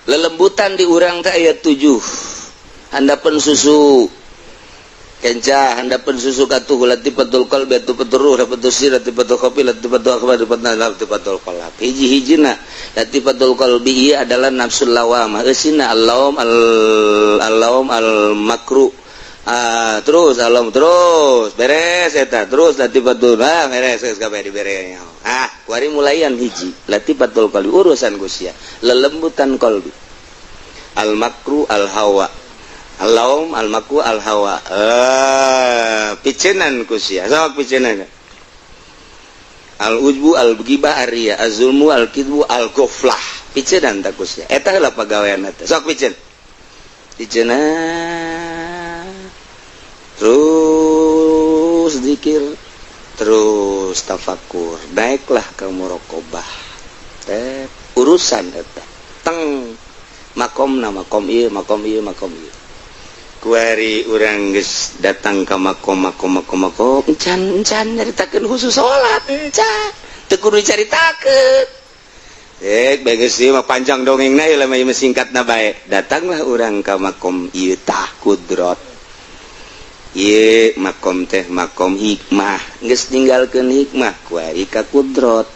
lelembutan di urang teh aya 7 handapeun susu kenca handapeun susu katuh latifatul qalbi latifatul ruh latifatul sir latifatul qafi latifatul akhbar latifatul qalb hiji-hijina latifatul qalbi ieu adalah nafsul lawamah eusina al-lawm al-makruh terus alam terus beres eta terus latifatul beres geus kabeh dibereanya kuari mulaian hiji latifatul qalbi urusan Gusti lelembutan qalbi al-makruh al-hawa al-lawm al-makruh al-hawa picenan Gusti sok picenan al-ujbu al-ghibah ar-riya az-zulmu al-kidbu al-ghaflah picenan ta Gusti eta heula pagawean eta sok picen picenan terus zikir terus tafakur naiklah ke muraqabah urusan eta teng makomna makom ieu kuari urang geus datang ka makom encan nyaritakeun khusus salat encan teu kudu dicaritakeun begeus ieu mah panjang dongengna ieu mah singkatna bae datanglah urang ka makom ieu tah kudrat ieu makom teh makom hikmah geus ninggalkeun hikmah kuari ka kudrat